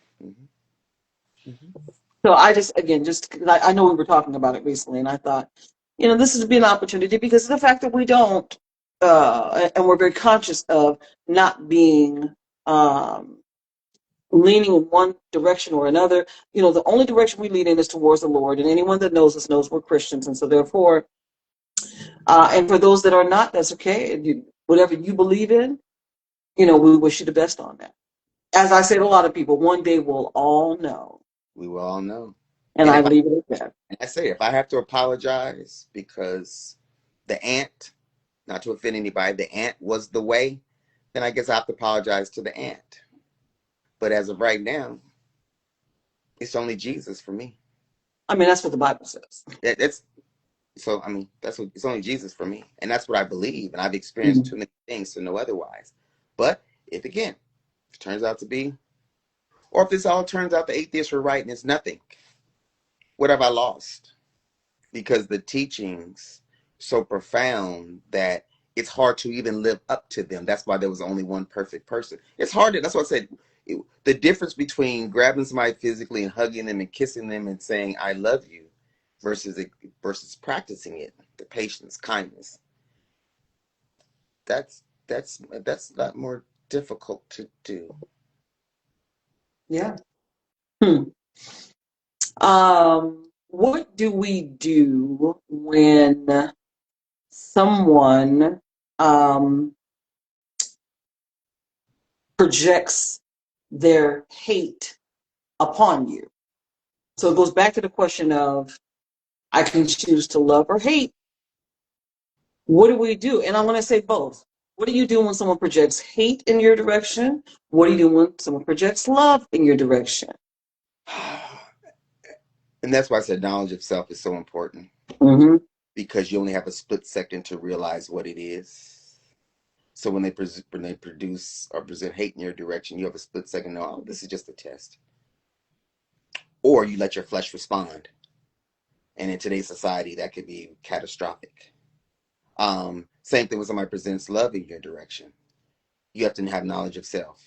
So I just, again, just 'cause I know we were talking about it recently, and I thought, this would be an opportunity because of the fact that we don't, and we're very conscious of not being leaning in one direction or another. The only direction we lead in is towards the Lord, and anyone that knows us knows we're Christians, and so therefore, and for those that are not, that's okay. Whatever you believe in, we wish you the best on that. As I say to a lot of people, one day we'll all know, We will all know. and And I if leave it at that. I say, if I have to apologize because the ant, not to offend anybody, the ant was the way, then I guess I have to apologize to the ant. But as of right now, it's only Jesus for me. I mean, that's what the Bible says. That's so. I mean, that's what it's only Jesus for me, and that's what I believe. And I've experienced Mhm. too many things to know otherwise. But if again, if it turns out to be, or if this all turns out the atheists were right and it's nothing, what have I lost? Because the teachings so profound that it's hard to even live up to them. That's why there was only one perfect person. It's hard to, that's what I said. The difference between grabbing somebody physically and hugging them and kissing them and saying I love you versus practicing it, the patience, kindness. That's a lot more difficult to do. Yeah. What do we do when someone um, projects their hate upon you? So it goes back to the question of I can choose to love or hate. What do we do? And I'm going to say both. What do you do when someone projects hate in your direction? What do you do when someone projects love in your direction? And that's why I said knowledge of self is so important Mm-hmm. because you only have a split second to realize what it is. So when they produce or present hate in your direction, you have a split second. No, oh, this is just a test, or you let your flesh respond. And in today's society, that could be catastrophic. Same thing when somebody presents love in your direction. You have to have knowledge of self.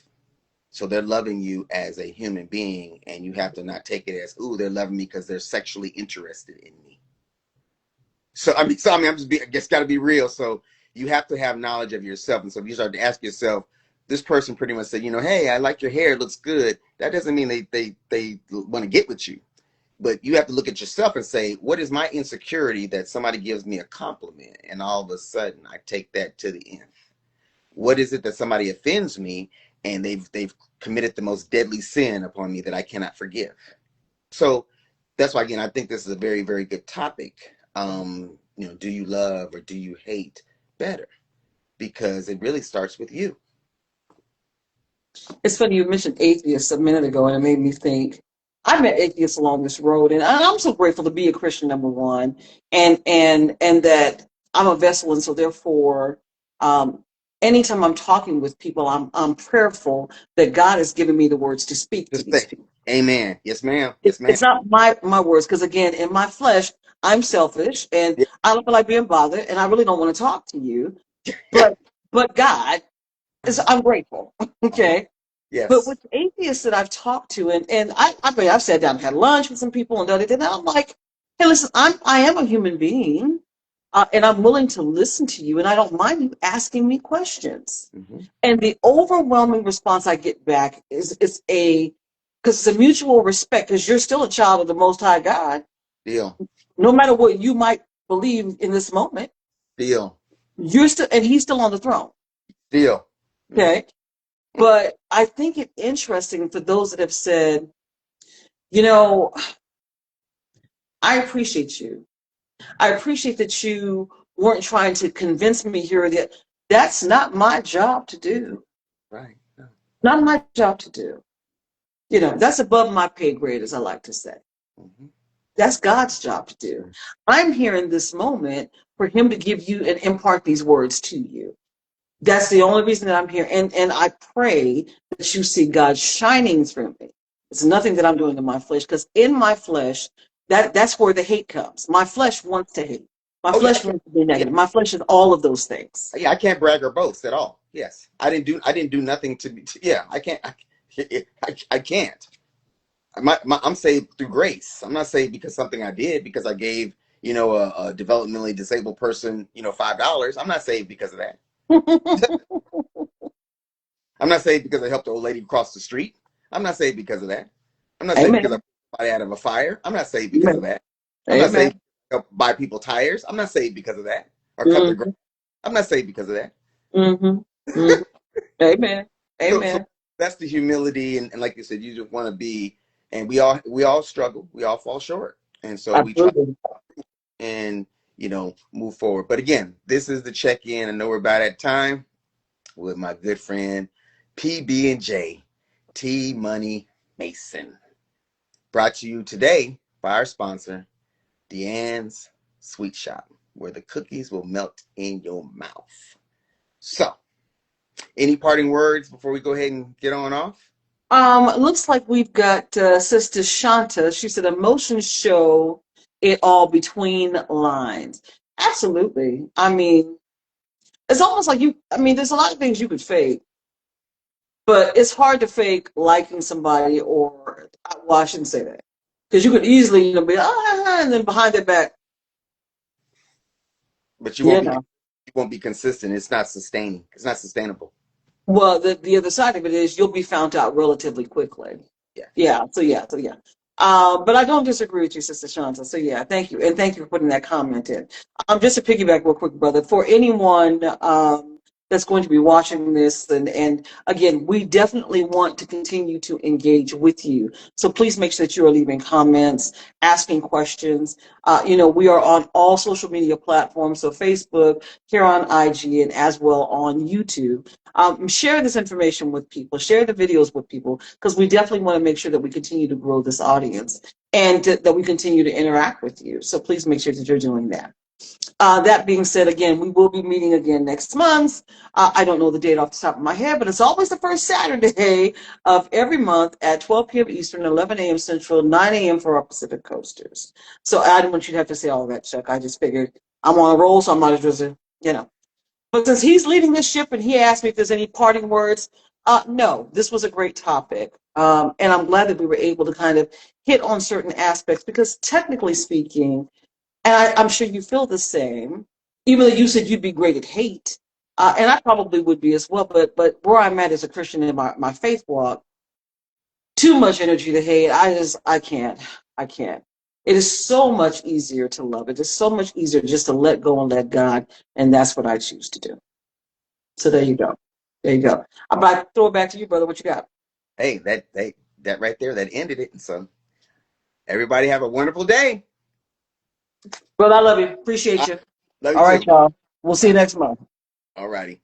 So they're loving you as a human being, and you have to not take it as, "Ooh, they're loving me because they're sexually interested in me." I'm just I guess got to be real. So you have to have knowledge of yourself, and so if you start to ask yourself, this person pretty much said, "Hey, I like your hair, it looks good." That doesn't mean they want to get with you, but you have to look at yourself and say, "What is my insecurity that somebody gives me a compliment, and all of a sudden I take that to the end? What is it that somebody offends me, and they've committed the most deadly sin upon me that I cannot forgive?" So that's why again I think this is a very, very good topic. Do you love or do you hate better? Because it really starts with you. It's funny you mentioned atheists a minute ago, and it made me think. I met atheists along this road, and I'm so grateful to be a Christian. Number one, and that I'm a vessel, and so therefore, um, anytime I'm talking with people, I'm prayerful that God has given me the words to speak to Just these say, people. "Amen." Yes, ma'am. Yes, ma'am. It's not my words, because again, in my flesh, I'm selfish, and Yeah. I don't feel like being bothered, and I really don't want to talk to you. But God is. I'm grateful. Okay. But Yes. with atheists that I've talked to, and I mean, I've sat down and had lunch with some people and done it, and I'm like, hey, listen, I am a human being, and I'm willing to listen to you, and I don't mind you asking me questions. Mm-hmm. And the overwhelming response I get back is because it's a mutual respect, because you're still a child of the Most High God, Deal. no matter what you might believe in this moment, Deal. you're still, and He's still on the throne. Deal. Mm-hmm. Okay. But I think it's interesting for those that have said, you know, I appreciate you. I appreciate that you weren't trying to convince me here or that. That's not my job to do. Right. No. Not my job to do. That's above my pay grade, as I like to say. Mm-hmm. That's God's job to do. I'm here in this moment for him to give you and impart these words to you. That's the only reason that I'm here. And I pray that you see God shining through me. It's nothing that I'm doing in my flesh, because in my flesh, that's where the hate comes. My flesh wants to hate. My Oh yeah, flesh wants to be yeah, negative. My flesh is all of those things. yeah. I can't brag or boast at all. Yes, I didn't do nothing to be. Yeah, I can't. I can't. I'm saved through grace. I'm not saved because something I did, because I gave a developmentally disabled person $5. I'm not saved because of that. I'm not saved because I helped the old lady cross the street. I'm not saved because of that. I'm not saved because I Amen. put somebody out of a fire. I'm not saved because of Amen. that. I'm not saved Amen. because I help buy people tires. I'm not saved because of that. Or cut their grass. Mm-hmm. I'm not saved because of that. Mm-hmm. Mm-hmm. Amen. So Amen. that's the humility, and like you said, you just want to be, and we all struggle, we all fall short, and so we try Absolutely. and move forward. But again, this is the check-in. I know we're about at time with my good friend PB&J T Money Mason, brought to you today by our sponsor, Deanne's Sweet Shop, where the cookies will melt in your mouth. So, any parting words before we go ahead and get on off? It looks like we've got Sister Shanta. She said emotions show it all between lines. Absolutely. I mean, it's almost like there's a lot of things you could fake, but it's hard to fake liking somebody or, well, I shouldn't say that. Because you could easily, be, and then behind their back, But you know. you won't be consistent. It's not sustaining. It's not sustainable. Well, the other side of it is you'll be found out relatively quickly. Yeah. Yeah. But I don't disagree with you, Sister Shanta. So yeah, thank you. And thank you for putting that comment in. Just to piggyback real quick, brother, for anyone that's going to be watching this, and again, we definitely want to continue to engage with you. So please make sure that you are leaving comments, asking questions. We are on all social media platforms, so Facebook, here on IG, and as well on YouTube. Share this information with people, share the videos with people, because we definitely want to make sure that we continue to grow this audience and that we continue to interact with you. So please make sure that you're doing that. That being said, again, we will be meeting again next month. I don't know the date off the top of my head, but it's always the first Saturday of every month at 12 p.m. Eastern, 11 a.m. Central, 9 a.m. for our Pacific Coasters. So I didn't want you to have to say all that, Chuck. I just figured I'm on a roll, so I might as well, But since he's leading this ship and he asked me if there's any parting words, no, this was a great topic. And I'm glad that we were able to kind of hit on certain aspects, because technically speaking, and I'm sure you feel the same, even though you said you'd be great at hate, and I probably would be as well, but where I'm at as a Christian in my faith walk, too much energy to hate, I can't. I can't. It is so much easier to love. It is so much easier just to let go and let God, and that's what I choose to do. So there you go. There you go. I'm about to throw it back to you, brother. What you got? Hey, that right there, that ended it. So everybody have a wonderful day. Brother, I love you. Appreciate I you. love you All right, too. y'all. We'll see you next month. All righty.